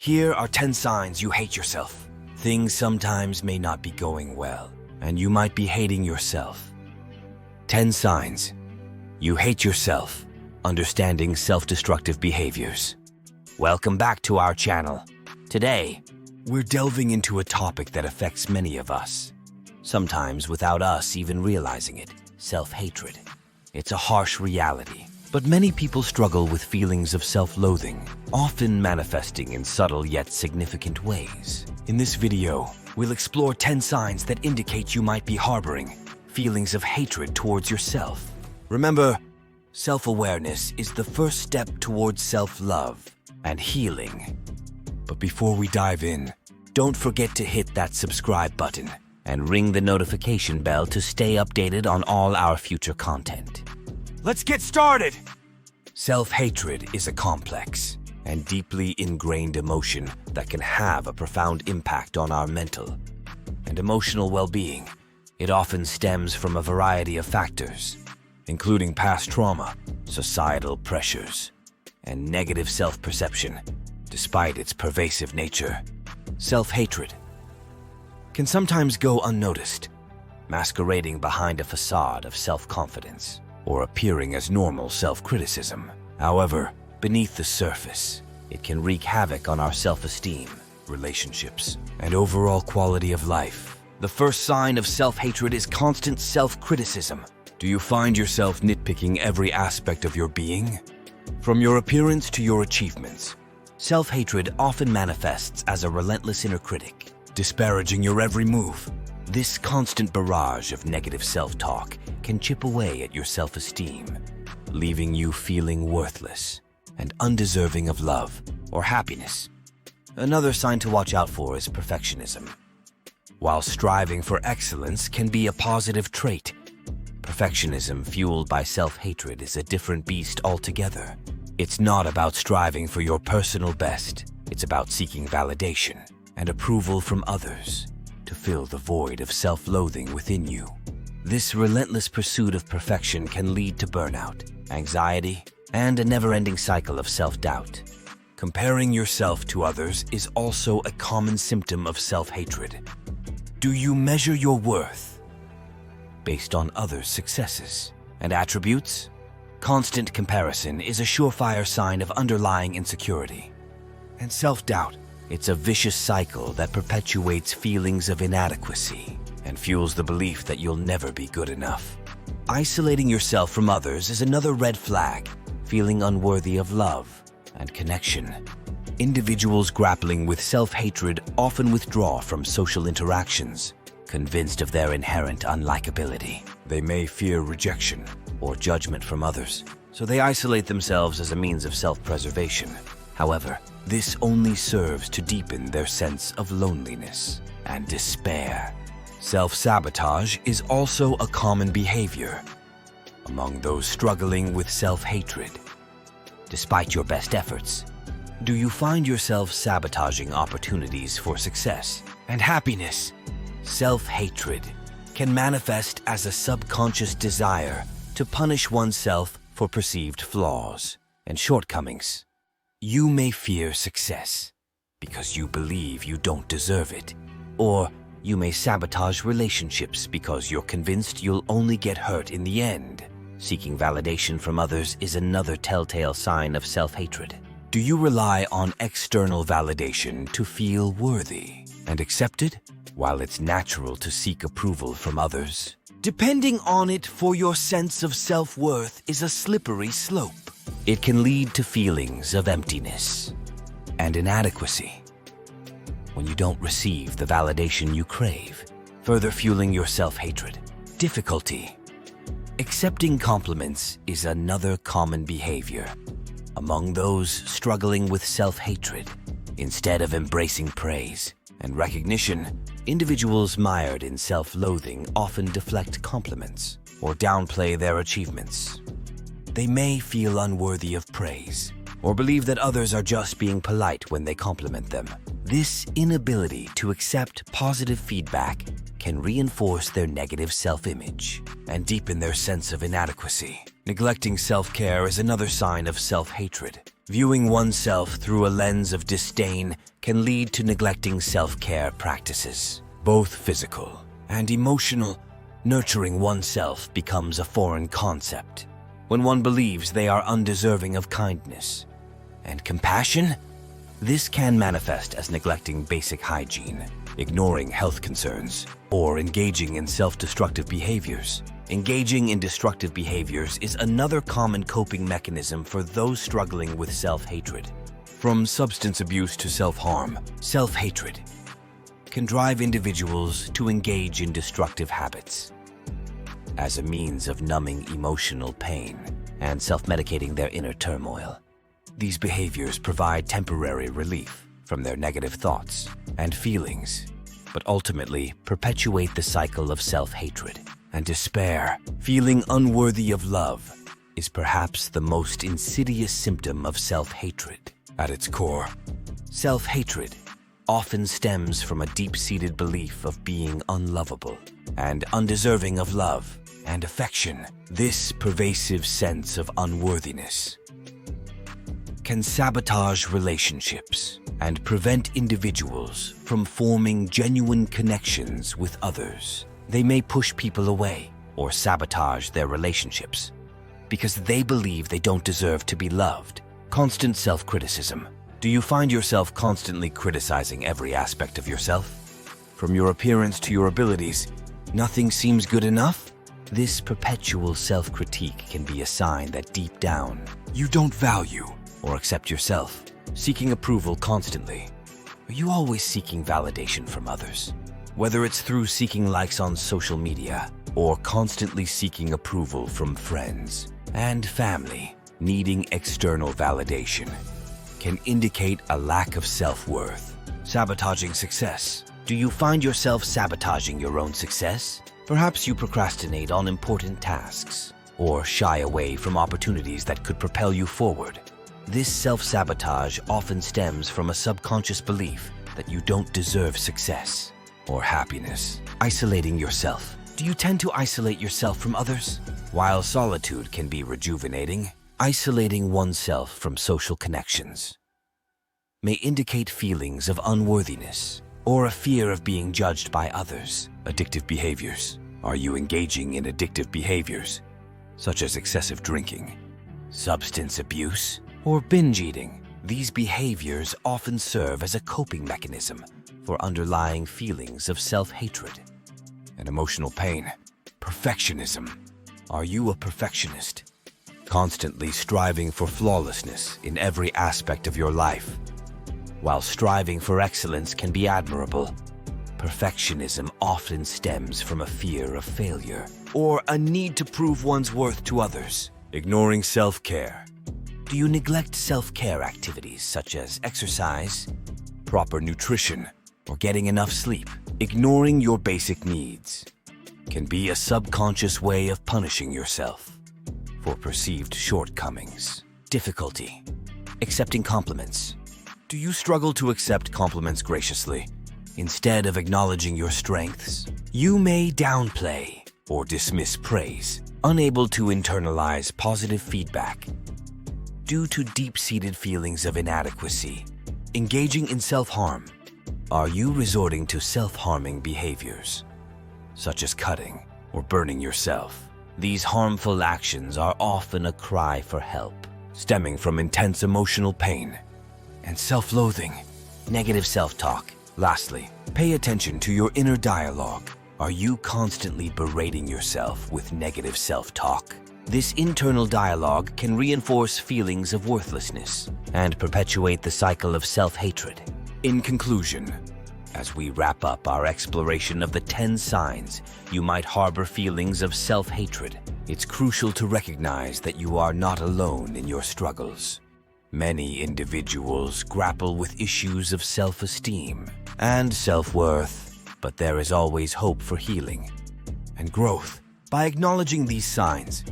Here are 10 signs you hate yourself. Things sometimes may not be going well, and you might be hating yourself. 10 signs you hate yourself. Understanding self-destructive behaviors. Welcome back to our channel. Today, we're delving into a topic that affects many of us, sometimes without us even realizing it: self-hatred. It's a harsh reality, but many people struggle with feelings of self-loathing, often manifesting in subtle yet significant ways. In this video, we'll explore 10 signs that indicate you might be harboring feelings of hatred towards yourself. Remember, self-awareness is the first step towards self-love and healing. But before we dive in, don't forget to hit that subscribe button and ring the notification bell to stay updated on all our future content. Let's get started! Self-hatred is a complex and deeply ingrained emotion that can have a profound impact on our mental and emotional well-being. It often stems from a variety of factors, including past trauma, societal pressures, and negative self-perception. Despite its pervasive nature, self-hatred can sometimes go unnoticed, masquerading behind a facade of self-confidence or appearing as normal self-criticism. However, beneath the surface, it can wreak havoc on our self-esteem, relationships, and overall quality of life. The first sign of self-hatred is constant self-criticism. Do you find yourself nitpicking every aspect of your being? From your appearance to your achievements, self-hatred often manifests as a relentless inner critic, disparaging your every move. This constant barrage of negative self-talk can chip away at your self-esteem, leaving you feeling worthless and undeserving of love or happiness. Another sign to watch out for is perfectionism. While striving for excellence can be a positive trait, perfectionism fueled by self-hatred is a different beast altogether. It's not about striving for your personal best. It's about seeking validation and approval from others to fill the void of self-loathing within you. This relentless pursuit of perfection can lead to burnout, anxiety, and a never-ending cycle of self-doubt. Comparing yourself to others is also a common symptom of self-hatred. Do you measure your worth based on others' successes and attributes? Constant comparison is a surefire sign of underlying insecurity and self-doubt. It's a vicious cycle that perpetuates feelings of inadequacy and fuels the belief that you'll never be good enough. Isolating yourself from others is another red flag, feeling unworthy of love and connection. Individuals grappling with self-hatred often withdraw from social interactions, convinced of their inherent unlikability. They may fear rejection or judgment from others, so they isolate themselves as a means of self-preservation. However, this only serves to deepen their sense of loneliness and despair. Self-sabotage is also a common behavior among those struggling with self-hatred. Despite your best efforts, do you find yourself sabotaging opportunities for success and happiness? Self-hatred can manifest as a subconscious desire to punish oneself for perceived flaws and shortcomings. You may fear success because you believe you don't deserve it, or you may sabotage relationships because you're convinced you'll only get hurt in the end. Seeking validation from others is another telltale sign of self-hatred. Do you rely on external validation to feel worthy and accepted? While it's natural to seek approval from others, depending on it for your sense of self-worth is a slippery slope. It can lead to feelings of emptiness and inadequacy when you don't receive the validation you crave, further fueling your self-hatred. Difficulty accepting compliments is another common behavior among those struggling with self-hatred. Instead of embracing praise and recognition, individuals mired in self-loathing often deflect compliments or downplay their achievements. They may feel unworthy of praise or believe that others are just being polite when they compliment them. This inability to accept positive feedback can reinforce their negative self-image and deepen their sense of inadequacy. Neglecting self-care is another sign of self-hatred. Viewing oneself through a lens of disdain can lead to neglecting self-care practices, both physical and emotional. Nurturing oneself becomes a foreign concept when one believes they are undeserving of kindness and compassion. This can manifest as neglecting basic hygiene, ignoring health concerns, or engaging in self-destructive behaviors. Engaging in destructive behaviors is another common coping mechanism for those struggling with self-hatred. From substance abuse to self-harm, self-hatred can drive individuals to engage in destructive habits as a means of numbing emotional pain and self-medicating their inner turmoil. These behaviors provide temporary relief from their negative thoughts and feelings, but ultimately perpetuate the cycle of self-hatred and despair. Feeling unworthy of love is perhaps the most insidious symptom of self-hatred. At its core, self-hatred often stems from a deep-seated belief of being unlovable and undeserving of love and affection. This pervasive sense of unworthiness can sabotage relationships and prevent individuals from forming genuine connections with others. They may push people away or sabotage their relationships because they believe they don't deserve to be loved. Constant self-criticism. Do you find yourself constantly criticizing every aspect of yourself? From your appearance to your abilities, nothing seems good enough? This perpetual self-critique can be a sign that deep down, you don't value or accept yourself. Seeking approval constantly. Are you always seeking validation from others? Whether it's through seeking likes on social media or constantly seeking approval from friends and family, needing external validation can indicate a lack of self-worth. Sabotaging success. Do you find yourself sabotaging your own success? Perhaps you procrastinate on important tasks or shy away from opportunities that could propel you forward. This self-sabotage often stems from a subconscious belief that you don't deserve success or happiness. Isolating yourself. Do you tend to isolate yourself from others? While solitude can be rejuvenating, isolating oneself from social connections may indicate feelings of unworthiness or a fear of being judged by others. Addictive behaviors. Are you engaging in addictive behaviors, such as excessive drinking, substance abuse, or binge eating? These behaviors often serve as a coping mechanism for underlying feelings of self-hatred and emotional pain. Perfectionism. Are you a perfectionist, constantly striving for flawlessness in every aspect of your life? While striving for excellence can be admirable, perfectionism often stems from a fear of failure or a need to prove one's worth to others. Ignoring self-care. Do you neglect self-care activities such as exercise, proper nutrition, or getting enough sleep? Ignoring your basic needs can be a subconscious way of punishing yourself for perceived shortcomings. Difficulty. Accepting compliments. Do you struggle to accept compliments graciously? Instead of acknowledging your strengths, you may downplay or dismiss praise, unable to internalize positive feedback due to deep-seated feelings of inadequacy. Engaging in self-harm. Are you resorting to self-harming behaviors, such as cutting or burning yourself? These harmful actions are often a cry for help, stemming from intense emotional pain and self-loathing. Negative self-talk. Lastly, pay attention to your inner dialogue. Are you constantly berating yourself with negative self-talk? This internal dialogue can reinforce feelings of worthlessness and perpetuate the cycle of self-hatred. In conclusion, as we wrap up our exploration of the 10 signs you might harbor feelings of self-hatred, it's crucial to recognize that you are not alone in your struggles. Many individuals grapple with issues of self-esteem and self-worth, but there is always hope for healing and growth. By acknowledging these signs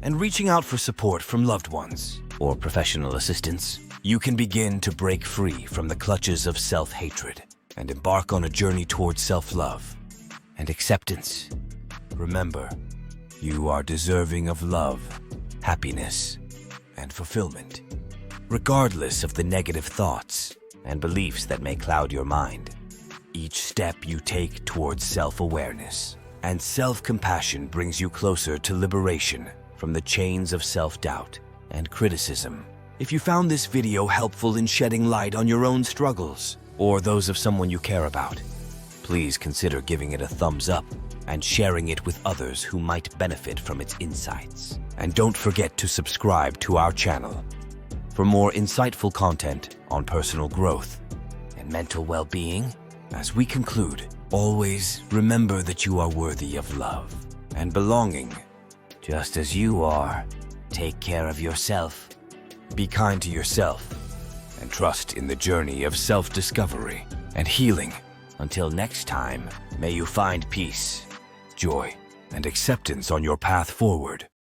and reaching out for support from loved ones or professional assistance, you can begin to break free from the clutches of self-hatred and embark on a journey towards self-love and acceptance. Remember, you are deserving of love, happiness, and fulfillment. regardless of the negative thoughts and beliefs that may cloud your mind. Each step you take towards self-awareness and self-compassion brings you closer to liberation from the chains of self-doubt and criticism. If you found this video helpful in shedding light on your own struggles or those of someone you care about, please consider giving it a thumbs up and sharing it with others who might benefit from its insights. And don't forget to subscribe to our channel for more insightful content on personal growth and mental well-being. As we conclude, always remember that you are worthy of love and belonging, just as you are. Take care of yourself, be kind to yourself, and trust in the journey of self-discovery and healing. Until next time, may you find peace, joy, and acceptance on your path forward.